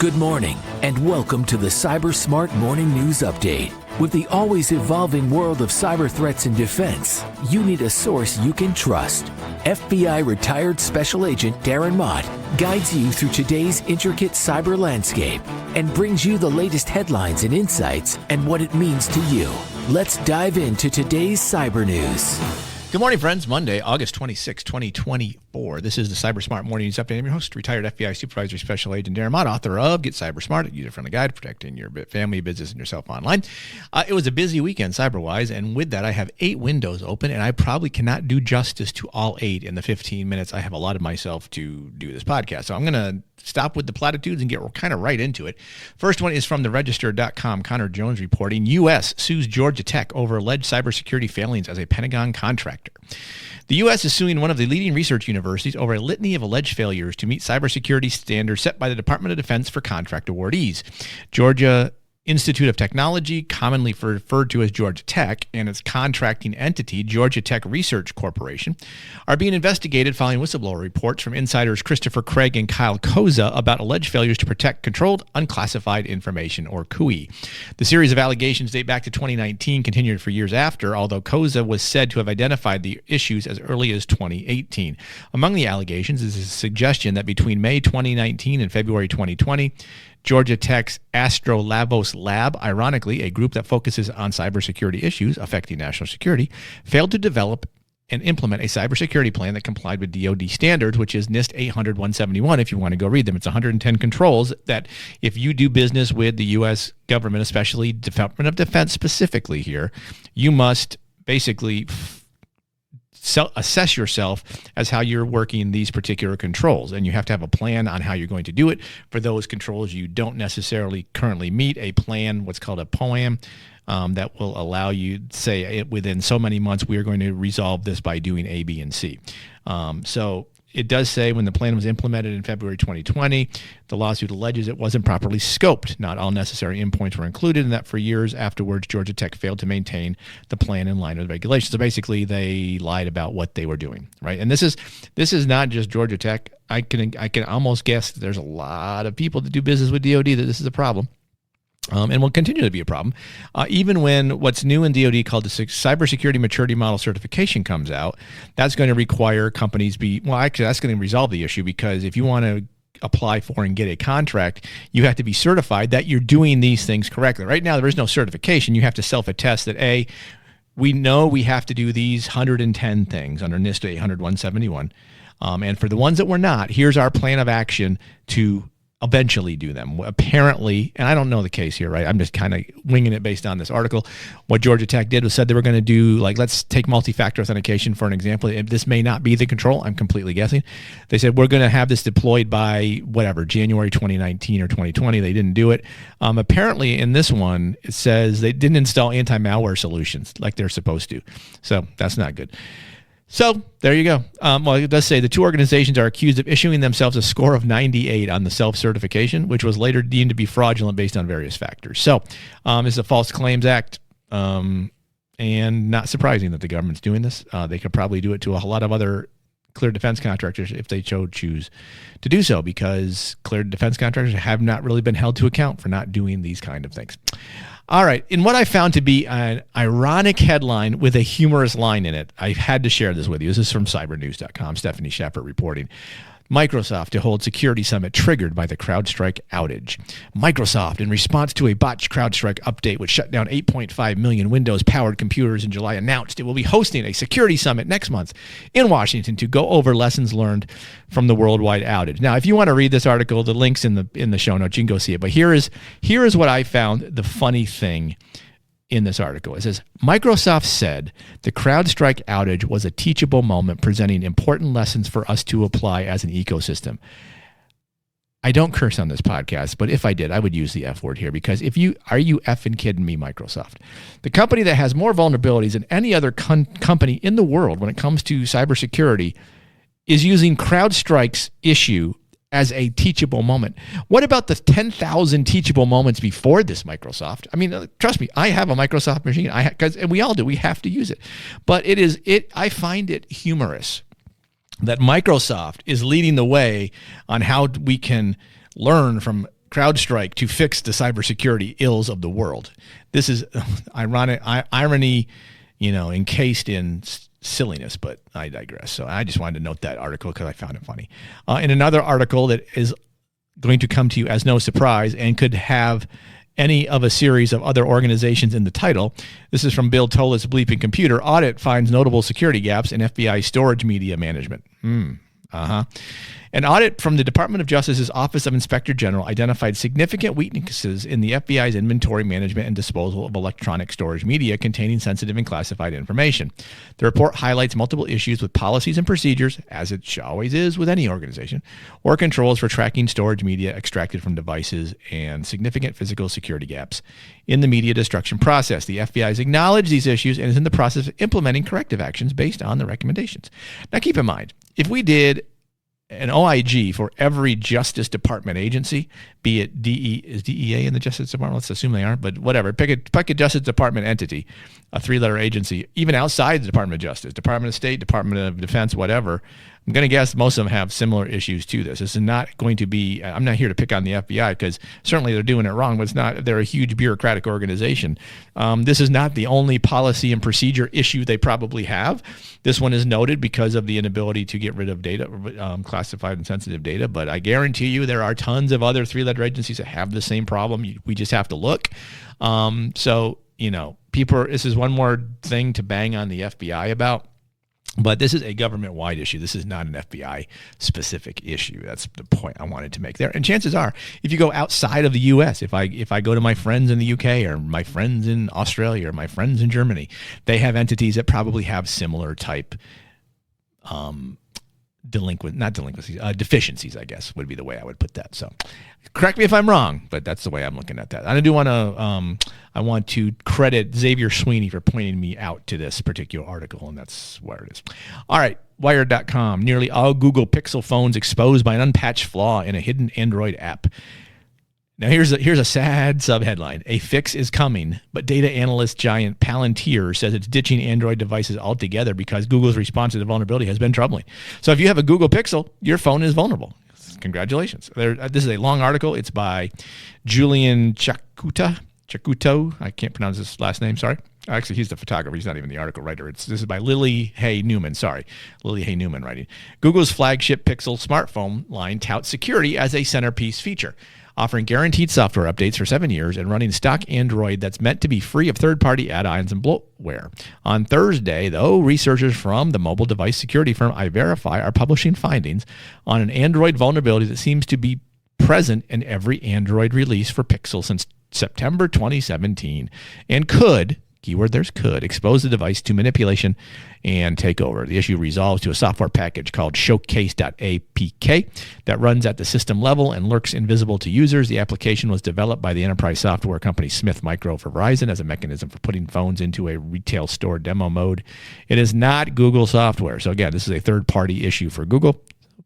Good morning, and welcome to the Cyber Smart Morning News Update. With the always evolving world of cyber threats and defense, you need a source you can trust. FBI retired Special Agent Darren Mott guides you through today's intricate cyber landscape and brings you the latest headlines and insights and what it means to you. Let's dive into today's cyber news. Good morning, friends. Monday, August 26, 2024. This is the Cyber Smart Morning News Update. I'm your host, retired FBI Supervisory Special Agent Darren Mott, author of Get Cyber Smart, a user-friendly guide protecting your family, business, and yourself online. It was a busy weekend, cyber-wise, and with that, I have 8 windows open, and I probably cannot do justice to all 8 in the 15 minutes I have allotted myself to do this podcast. So I'm going to stop with the platitudes and get kind of right into it. First one is from theregister.com. Connor Jones reporting, U.S. sues Georgia Tech over alleged cybersecurity failings as a Pentagon contractor. The U.S. is suing one of the leading research universities over a litany of alleged failures to meet cybersecurity standards set by the Department of Defense for contract awardees. Georgia Institute of Technology, commonly referred to as Georgia Tech, and its contracting entity, Georgia Tech Research Corporation, are being investigated following whistleblower reports from insiders Christopher Craig and Kyle Koza about alleged failures to protect controlled unclassified information, or CUI. The series of allegations date back to 2019, continued for years after, although Koza was said to have identified the issues as early as 2018. Among the allegations is a suggestion that between May 2019 and February 2020, Georgia Tech's Astrolabos Lab, ironically a group that focuses on cybersecurity issues affecting national security, failed to develop and implement a cybersecurity plan that complied with DoD standards, which is NIST 800-171 if you want to go read them. It's 110 controls that if you do business with the U.S. government, especially Department of Defense specifically here, you must basically assess yourself as how you're working these particular controls, and you have to have a plan on how you're going to do it. For those controls you don't necessarily currently meet, a plan, what's called a POAM, that will allow you to say within so many months we are going to resolve this by doing A, B, and C. So it does say when the plan was implemented in February 2020, the lawsuit alleges it wasn't properly scoped. Not all necessary endpoints were included, and that for years afterwards, Georgia Tech failed to maintain the plan in line with regulations. So basically, they lied about what they were doing, right? And this is not just Georgia Tech. I can almost guess that there's a lot of people that do business with DoD that this is a problem. And will continue to be a problem. Even when what's new in DoD called the Cybersecurity Maturity Model Certification comes out, that's going to require companies actually that's going to resolve the issue, because if you want to apply for and get a contract, you have to be certified that you're doing these things correctly. Right now, there is no certification. You have to self-attest that, we know we have to do these 110 things under NIST 800-171. And for the ones that we're not, here's our plan of action to eventually do them. Apparently, and I don't know the case here, right? I'm just kind of winging it based on this article. What Georgia Tech did was said they were going to do, let's take multi-factor authentication for an example. This may not be the control. I'm completely guessing. They said, we're going to have this deployed by January 2019 or 2020. They didn't do it. Apparently in this one, it says they didn't install anti-malware solutions like they're supposed to. So that's not good. So there you go. Well, it does say the two organizations are accused of issuing themselves a score of 98 on the self-certification, which was later deemed to be fraudulent based on various factors. So it's a False Claims Act, and not surprising that the government's doing this. They could probably do it to a lot of other cleared defense contractors if they choose to do so, because cleared defense contractors have not really been held to account for not doing these kind of things. All right, in what I found to be an ironic headline with a humorous line in it, I had to share this with you. This is from cybernews.com, Stephanie Schaffert reporting. Microsoft to hold security summit triggered by the CrowdStrike outage. Microsoft, in response to a botched CrowdStrike update which shut down 8.5 million Windows-powered computers in July, announced it will be hosting a security summit next month in Washington to go over lessons learned from the worldwide outage. Now, if you want to read this article, the link's in the show notes. You can go see it. But here is what I found the funny thing in this article. It says, Microsoft said the CrowdStrike outage was a teachable moment presenting important lessons for us to apply as an ecosystem. I don't curse on this podcast, but if I did, I would use the F word here, because are you effing kidding me, Microsoft? The company that has more vulnerabilities than any other company in the world when it comes to cybersecurity is using CrowdStrike's issue as a teachable moment. What about the 10,000 teachable moments before this, Microsoft? I mean, trust me, I have a Microsoft machine, and we all do. We have to use it. But I find it humorous that Microsoft is leading the way on how we can learn from CrowdStrike to fix the cybersecurity ills of the world. This is irony, encased in silliness, but I digress. So I just wanted to note that article because I found it funny. In another article that is going to come to you as no surprise and could have any of a series of other organizations in the title. This is from Bill Tola's Bleeping Computer. Audit finds notable security gaps in FBI storage media management. An audit from the Department of Justice's Office of Inspector General identified significant weaknesses in the FBI's inventory management and disposal of electronic storage media containing sensitive and classified information. The report highlights multiple issues with policies and procedures, as it always is with any organization, or controls for tracking storage media extracted from devices, and significant physical security gaps in the media destruction process. The FBI has acknowledged these issues and is in the process of implementing corrective actions based on the recommendations. Now keep in mind, if we did an OIG for every Justice Department agency, be it is DEA in the Justice Department? Let's assume they aren't, but whatever. Pick a Justice Department entity, a 3-letter agency, even outside the Department of Justice, Department of State, Department of Defense, whatever. I'm going to guess most of them have similar issues to this. This is not going to be, I'm not here to pick on the FBI because certainly they're doing it wrong, but they're a huge bureaucratic organization. This is not the only policy and procedure issue they probably have. This one is noted because of the inability to get rid of data, classified and sensitive data, but I guarantee you there are tons of other 3-letter agencies that have the same problem. We just have to look. This is one more thing to bang on the FBI about. But this is a government-wide issue. This is not an FBI-specific issue. That's the point I wanted to make there. And chances are, if you go outside of the U.S., if I go to my friends in the U.K. or my friends in Australia or my friends in Germany, they have entities that probably have similar type deficiencies, I guess, would be the way I would put that. So correct me if I'm wrong, but that's the way I'm looking at that. And I do want to, I want to credit Xavier Sweeney for pointing me out to this particular article, and that's where it is. All right, Wired.com. Nearly all Google Pixel phones exposed by an unpatched flaw in a hidden Android app. Now, here's a sad subheadline. A fix is coming, but data analyst giant Palantir says it's ditching Android devices altogether because Google's response to the vulnerability has been troubling. So if you have a Google Pixel, your phone is vulnerable. Congratulations. This is a long article. It's by Julian Chacuto. I can't pronounce his last name, sorry. Actually, he's the photographer. He's not even the article writer. This is by Lily Hay Newman. Lily Hay Newman writing. Google's flagship Pixel smartphone line touts security as a centerpiece feature, offering guaranteed software updates for 7 years and running stock Android that's meant to be free of third-party add-ons and bloatware. On Thursday, though, researchers from the mobile device security firm iVerify are publishing findings on an Android vulnerability that seems to be present in every Android release for Pixel since September 2017 and could, keyword there's could, expose the device to manipulation and takeover. The issue resolves to a software package called showcase.apk that runs at the system level and lurks invisible to users. The application was developed by the enterprise software company Smith Micro for Verizon as a mechanism for putting phones into a retail store demo mode. It is not Google software. So again, this is a third-party issue for Google.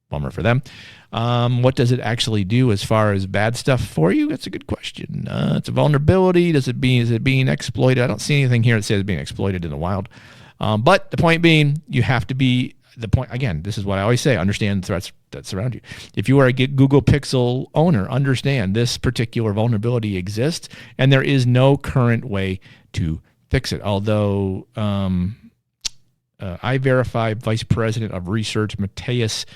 Bummer for them. What does it actually do as far as bad stuff for you? That's a good question. It's a vulnerability. Is it being exploited? I don't see anything here that says it's being exploited in the wild. But the point being, you have to be, again, this is what I always say, understand the threats that surround you. If you are a Google Pixel owner, understand this particular vulnerability exists, and there is no current way to fix it. Although iVerify Vice President of Research, Matthias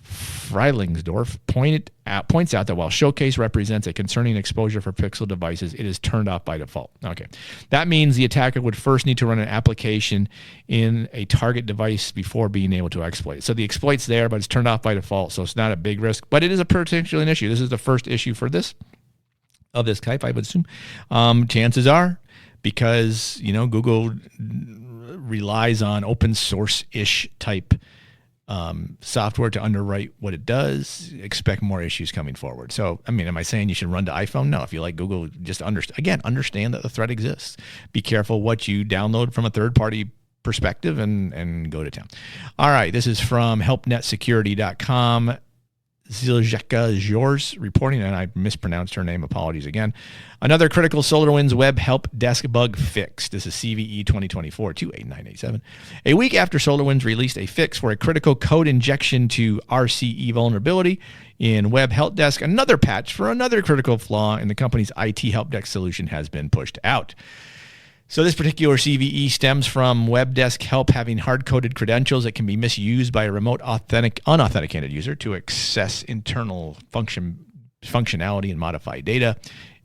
Freilingsdorf, points out that while Showcase represents a concerning exposure for Pixel devices, it is turned off by default. Okay. That means the attacker would first need to run an application in a target device before being able to exploit it. So the exploit's there, but it's turned off by default, so it's not a big risk, but it is a potentially an issue. This is the first issue for this, of this type, I would assume. Chances are, because, Google relies on open source-ish type software to underwrite what it does, expect more issues coming forward. So, am I saying you should run to iPhone? No. If you like Google, just understand that the threat exists. Be careful what you download from a third-party perspective and go to town. All right, this is from helpnetsecurity.com. Zilzheka reporting, and I mispronounced her name. Apologies again. Another critical SolarWinds web help desk bug fix. This is CVE 2024-28987. A week after SolarWinds released a fix for a critical code injection to RCE vulnerability in Web Help Desk, another patch for another critical flaw in the company's IT help desk solution has been pushed out. So this particular CVE stems from Web Desk Help having hard-coded credentials that can be misused by a remote unauthenticated user to access internal functionality and modify data.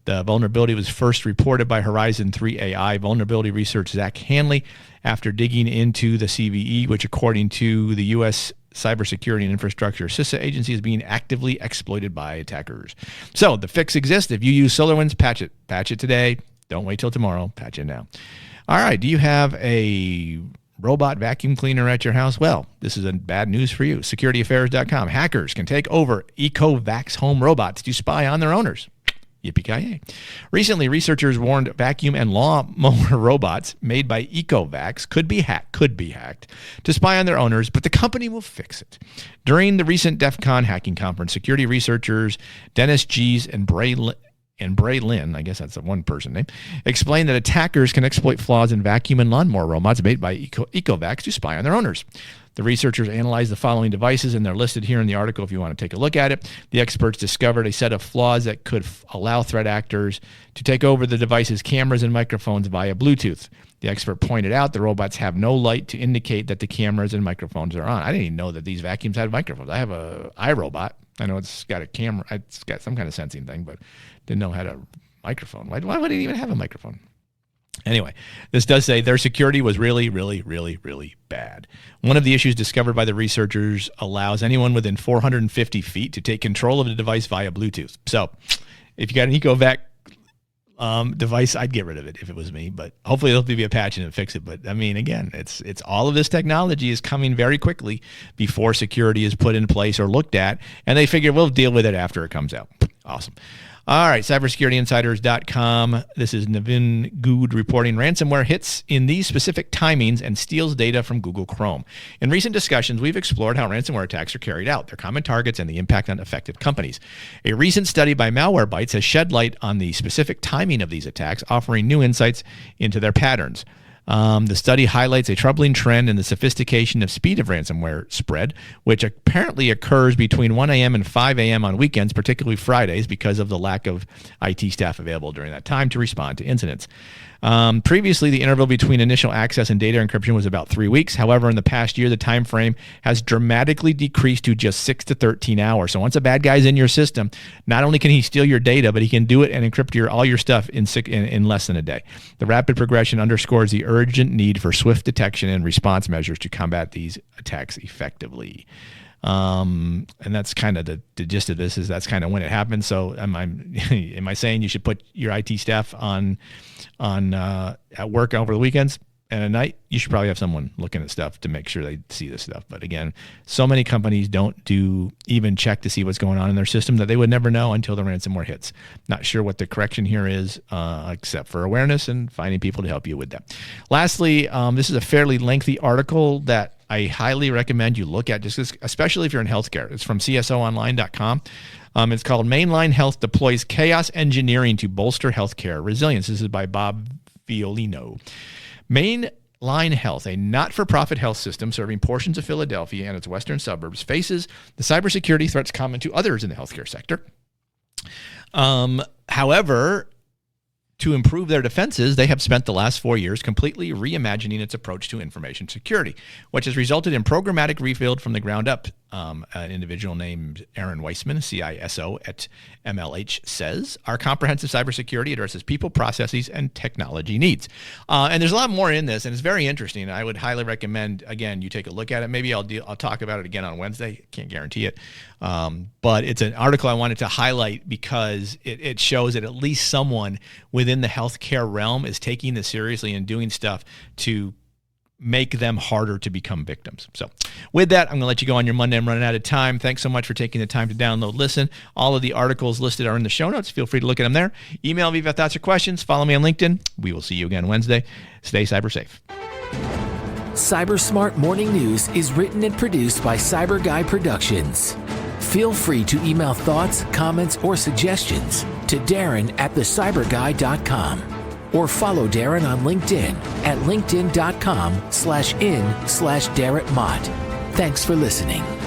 The vulnerability was first reported by Horizon 3 AI vulnerability researcher Zach Hanley after digging into the CVE, which according to the U.S. Cybersecurity and Infrastructure CISA agency is being actively exploited by attackers. So the fix exists. If you use SolarWinds, patch it. Patch it today. Don't wait till tomorrow. Patch it now. All right. Do you have a robot vacuum cleaner at your house? Well, this is bad news for you. SecurityAffairs.com. Hackers can take over EcoVax home robots to spy on their owners. Yippee-ki-yay. Recently, researchers warned vacuum and lawnmower robots made by EcoVax could be hacked to spy on their owners, but the company will fix it. During the recent DEF CON hacking conference, security researchers Dennis Gies and Bray Lynn, I guess that's a one-person name, explained that attackers can exploit flaws in vacuum and lawnmower robots made by EcoVax to spy on their owners. The researchers analyzed the following devices, and they're listed here in the article if you want to take a look at it. The experts discovered a set of flaws that could allow threat actors to take over the device's cameras and microphones via Bluetooth. The expert pointed out the robots have no light to indicate that the cameras and microphones are on. I didn't even know that these vacuums had microphones. I have a iRobot. I know it's got a camera. It's got some kind of sensing thing, but didn't know it had a microphone. Why would it even have a microphone? Anyway, this does say their security was really, really, really, really bad. One of the issues discovered by the researchers allows anyone within 450 feet to take control of the device via Bluetooth. So if you got an EcoVac device, I'd get rid of it if it was me, but hopefully there'll be a patch and fix it. But I mean, again, it's all of this technology is coming very quickly before security is put in place or looked at, and they figure we'll deal with it after it comes out. Awesome. All right, cybersecurityinsiders.com. This is Navin Good reporting. Ransomware hits in these specific timings and steals data from Google Chrome. In recent discussions, we've explored how ransomware attacks are carried out, their common targets, and the impact on affected companies. A recent study by Malwarebytes has shed light on the specific timing of these attacks, offering new insights into their patterns. The study highlights a troubling trend in the sophistication of speed of ransomware spread, which apparently occurs between 1 a.m. and 5 a.m. on weekends, particularly Fridays, because of the lack of IT staff available during that time to respond to incidents. Previously, the interval between initial access and data encryption was about 3 weeks. However, in the past year, the time frame has dramatically decreased to just 6 to 13 hours. So once a bad guy's in your system, not only can he steal your data, but he can do it and encrypt all your stuff in less than a day. The rapid progression underscores the urgent need for swift detection and response measures to combat these attacks effectively. And that's kind of the gist of this. Is that's kind of when it happens. So am I saying you should put your IT staff on at work over the weekends and at night? You should probably have someone looking at stuff to make sure they see this stuff. But again, so many companies don't even check to see what's going on in their system that they would never know until the ransomware hits. Not sure what the correction here is, except for awareness and finding people to help you with that. Lastly, this is a fairly lengthy article that I highly recommend you look at, especially if you're in healthcare. It's from CSOonline.com. It's called Mainline Health Deploys Chaos Engineering to Bolster Healthcare Resilience. This is by Bob Violino. Mainline Health, a not-for-profit health system serving portions of Philadelphia and its western suburbs, faces the cybersecurity threats common to others in the healthcare sector. However, to improve their defenses, they have spent the last 4 years completely reimagining its approach to information security, which has resulted in programmatic rebuild from the ground up. An individual named Aaron Weissman, CISO at MLH, says, our comprehensive cybersecurity addresses people, processes, and technology needs. And there's a lot more in this, and it's very interesting. I would highly recommend, again, you take a look at it. Maybe I'll talk about it again on Wednesday. Can't guarantee it. But it's an article I wanted to highlight because it shows that at least someone within the healthcare realm is taking this seriously and doing stuff to make them harder to become victims. So with that, I'm going to let you go on your Monday. I'm running out of time. Thanks so much for taking the time to download, listen. All of the articles listed are in the show notes. Feel free to look at them there. Email me if you have thoughts or questions. Follow me on LinkedIn. We will see you again Wednesday. Stay cyber safe. Cyber Smart Morning News is written and produced by Cyber Guy Productions. Feel free to email thoughts, comments, or suggestions to Darren at thecyberguy.com or follow Darren on LinkedIn at linkedin.com/in/DarrettMott. Thanks for listening.